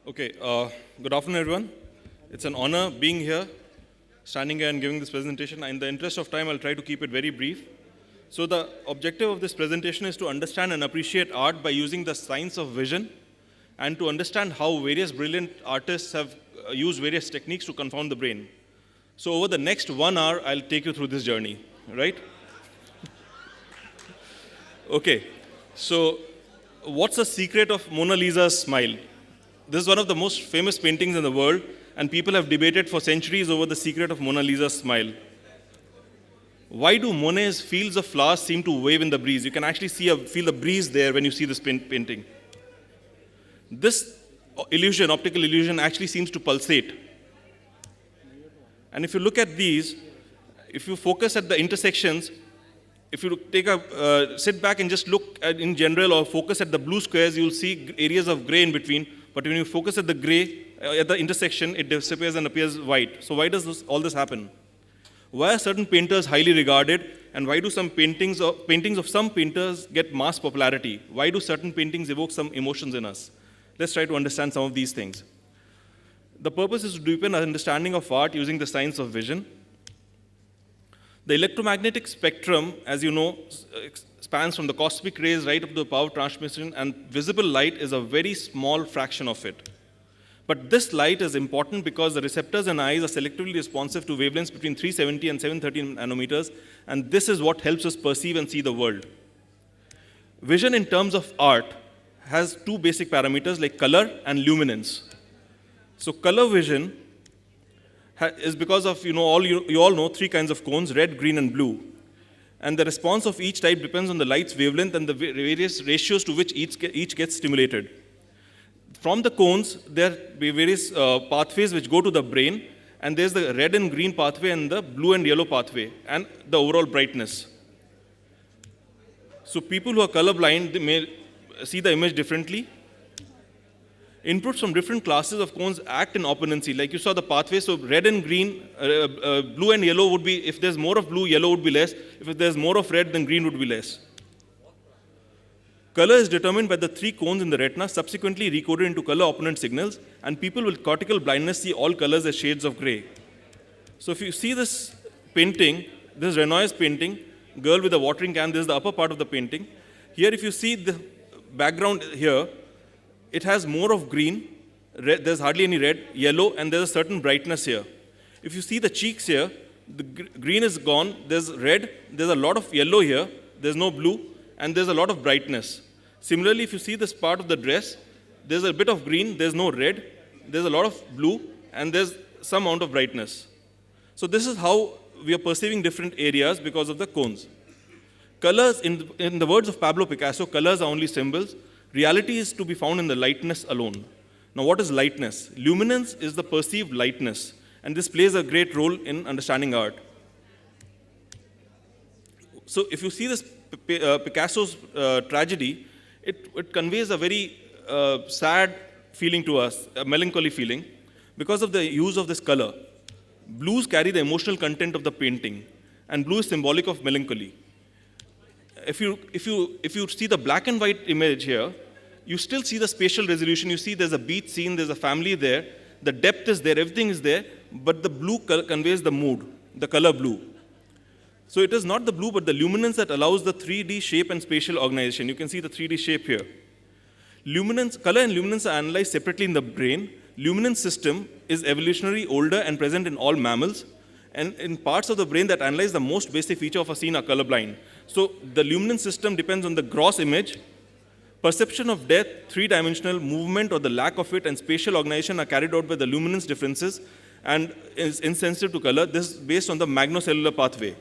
Okay, good afternoon, everyone. It's an honor being here, standing here and giving this presentation. In the interest of time, I'll try to keep it very brief. So the objective of this presentation is to understand and appreciate art by using the science of vision and to understand how various brilliant artists have used various techniques to confound the brain. So over the next 1 hour, I'll take you through this journey, right? Okay, so what's the secret of Mona Lisa's smile? This is one of the most famous paintings in the world, and people have debated for centuries over the secret of Mona Lisa's smile. Why do Monet's fields of flowers seem to wave in the breeze? You can actually feel the breeze there when you see this painting. This illusion, optical illusion, actually seems to pulsate. And if you look at these, if you focus at the intersections, if you sit back and just look at in general or focus at the blue squares, you'll see areas of gray in between. But when you focus at the gray, at the intersection, it disappears and appears white. So why does all this happen? Why are certain painters highly regarded, and why do some paintings of some painters get mass popularity? Why do certain paintings evoke some emotions in us? Let's try to understand some of these things. The purpose is to deepen our understanding of art using the science of vision. The electromagnetic spectrum, as you know, spans from the cosmic rays right up to the power transmission, and visible light is a very small fraction of it. But this light is important because the receptors in eyes are selectively responsive to wavelengths between 370 and 730 nanometers, and this is what helps us perceive and see the world. Vision in terms of art has two basic parameters like color and luminance. So color vision is because of, you all know three kinds of cones, red, green, and blue. And the response of each type depends on the light's wavelength and the various ratios to which each gets stimulated. From the cones, there are various pathways which go to the brain, and there's the red and green pathway and the blue and yellow pathway, and the overall brightness. So people who are colorblind, they may see the image differently. Inputs from different classes of cones act in opponency. Like you saw the pathway, so red and green, blue and yellow would be, if there's more of blue, yellow would be less. If there's more of red, then green would be less. Color is determined by the three cones in the retina, subsequently recoded into color opponent signals, and people with cortical blindness see all colors as shades of gray. So if you see this painting, this Renoir's painting, girl with a watering can, this is the upper part of the painting. Here, if you see the background here, it has more of green, red, there's hardly any red, yellow, and there's a certain brightness here. If you see the cheeks here, the green is gone, there's red, there's a lot of yellow here, there's no blue, and there's a lot of brightness. Similarly, if you see this part of the dress, there's a bit of green, there's no red, there's a lot of blue, and there's some amount of brightness. So this is how we are perceiving different areas because of the cones. Colors, in the words of Pablo Picasso, colors are only symbols. Reality is to be found in the lightness alone. Now, what is lightness? Luminance is the perceived lightness, and this plays a great role in understanding art. So, if you see this Picasso's tragedy, it conveys a very sad feeling to us, a melancholy feeling, because of the use of this color. Blues carry the emotional content of the painting, and blue is symbolic of melancholy. If you see the black and white image here, you still see the spatial resolution. You see there's a beach scene, there's a family there, the depth is there, everything is there, but the blue conveys the mood, the color blue. So it is not the blue, but the luminance that allows the 3D shape and spatial organization. You can see the 3D shape here. Color and luminance are analyzed separately in the brain. Luminance system is evolutionary, older, and present in all mammals. And in parts of the brain that analyze the most basic feature of a scene are colorblind. So the luminance system depends on the gross image. Perception of depth, three-dimensional movement or the lack of it, and spatial organization are carried out by the luminance differences and is insensitive to color. This is based on the magnocellular pathway.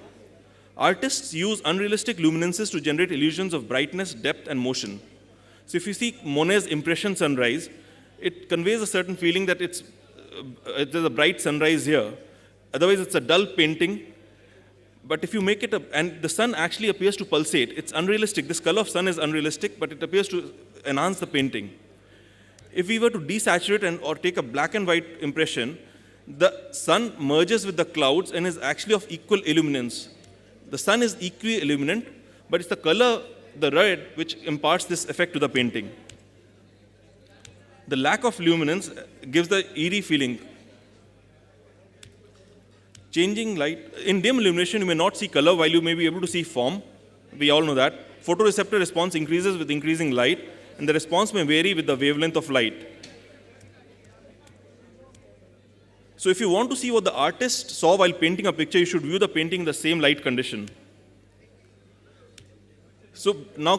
Artists use unrealistic luminances to generate illusions of brightness, depth, and motion. So if you see Monet's Impression Sunrise, it conveys a certain feeling that there's a bright sunrise here. Otherwise, it's a dull painting. But if you make it and the sun actually appears to pulsate, it's unrealistic. This color of sun is unrealistic, but it appears to enhance the painting. If we were to desaturate or take a black and white impression, the sun merges with the clouds and is actually of equal illuminance. The sun is equally illuminant, but it's the color, the red, which imparts this effect to the painting. The lack of luminance gives the eerie feeling. Changing light. In dim illumination, you may not see color while you may be able to see form. We all know that. Photoreceptor response increases with increasing light, and the response may vary with the wavelength of light. So if you want to see what the artist saw while painting a picture, you should view the painting in the same light condition. So now,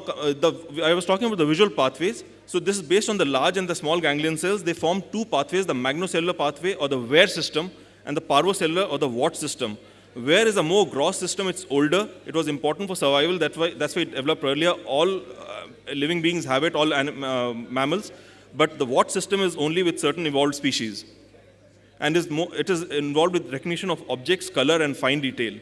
I was talking about the visual pathways. So this is based on the large and the small ganglion cells. They form two pathways, the magnocellular pathway or the Ware system, and the parvocellular or the Watt system. Ware is a more gross system, it's older. It was important for survival, that's why it developed earlier. All living beings have it, all mammals. But the Watt system is only with certain evolved species. And it is involved with recognition of objects, color, and fine detail.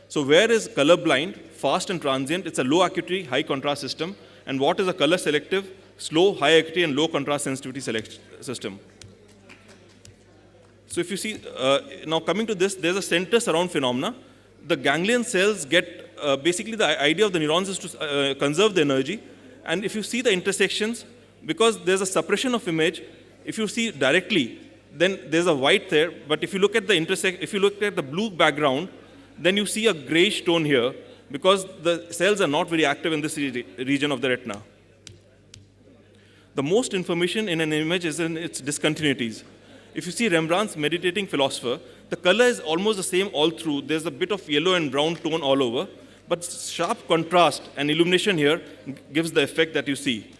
So Ware is colorblind, fast and transient. It's a low acuity, high contrast system. And Watt is a color selective, slow, high acuity, and low contrast sensitivity system. So if you see, now coming to this, there's a center surround phenomena. The ganglion cells get, basically the idea of the neurons is to conserve the energy. And if you see the intersections, because there's a suppression of image, if you see directly, then there's a white there. But if you look at the if you look at the blue background, then you see a grayish tone here, because the cells are not very active in this region of the retina. The most information in an image is in its discontinuities. If you see Rembrandt's Meditating Philosopher, the color is almost the same all through. There's a bit of yellow and brown tone all over, but sharp contrast and illumination here gives the effect that you see.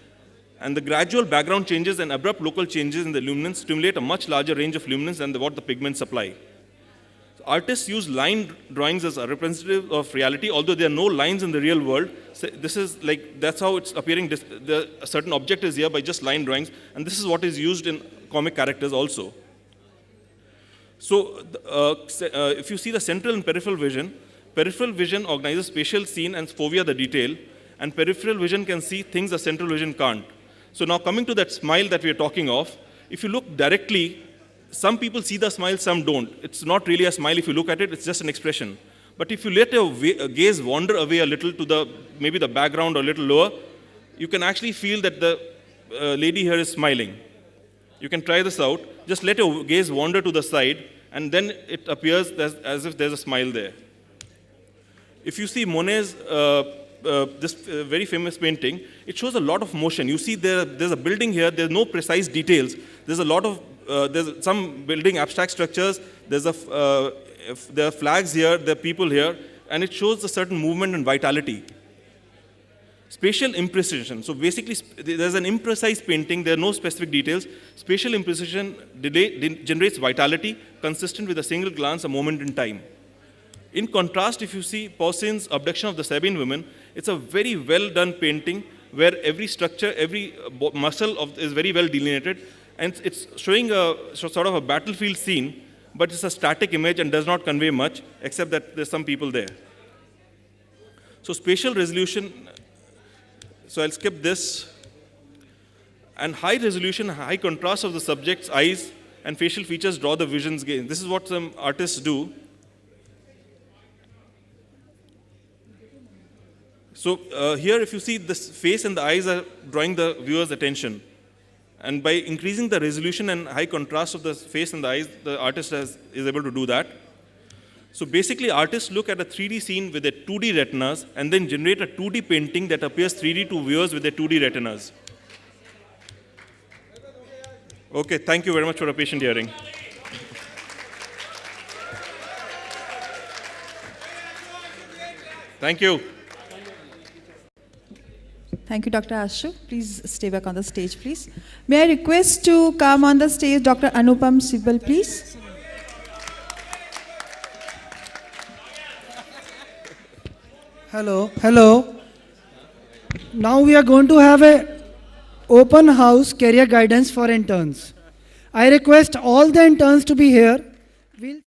And the gradual background changes and abrupt local changes in the luminance stimulate a much larger range of luminance than what the pigments supply. Artists use line drawings as a representative of reality, although there are no lines in the real world. So this is like, that's how it's appearing. A certain object is here by just line drawings, and this is what is used in comic characters also. So if you see the central and peripheral vision organizes spatial scene and fovea the detail, and peripheral vision can see things the central vision can't. So now coming to that smile that we are talking of, if you look directly, some people see the smile, some don't. It's not really a smile if you look at it, it's just an expression. But if you let your gaze wander away a little to maybe the background or a little lower, you can actually feel that the lady here is smiling. You can try this out. Just let your gaze wander to the side, and then it appears as if there's a smile there. If you see Monet's this very famous painting, it shows a lot of motion. You see there's a building here, there's no precise details. There's a lot of, there's some building abstract structures, there are flags here, there are people here, and it shows a certain movement and vitality. Spatial imprecision. So basically, there's an imprecise painting, there are no specific details. Spatial imprecision generates vitality consistent with a single glance, a moment in time. In contrast, if you see Poussin's Abduction of the Sabine Women, it's a very well done painting where every structure, every muscle is very well delineated, and it's showing a sort of a battlefield scene, but it's a static image and does not convey much, except that there's some people there. So spatial resolution, so I'll skip this. And high resolution, high contrast of the subject's eyes and facial features draw the vision's gaze. This is what some artists do. So here, if you see, this face and the eyes are drawing the viewer's attention. And by increasing the resolution and high contrast of the face and the eyes, the artist is able to do that. So basically, artists look at a 3D scene with their 2D retinas and then generate a 2D painting that appears 3D to viewers with their 2D retinas. Okay, thank you very much for a patient hearing. Thank you. Thank you, Dr. Ashu. Please stay back on the stage, please. May I request to come on the stage Dr. Anupam Sibal, please? Hello, hello. Now we are going to have a open house career guidance for interns. I request all the interns to be here.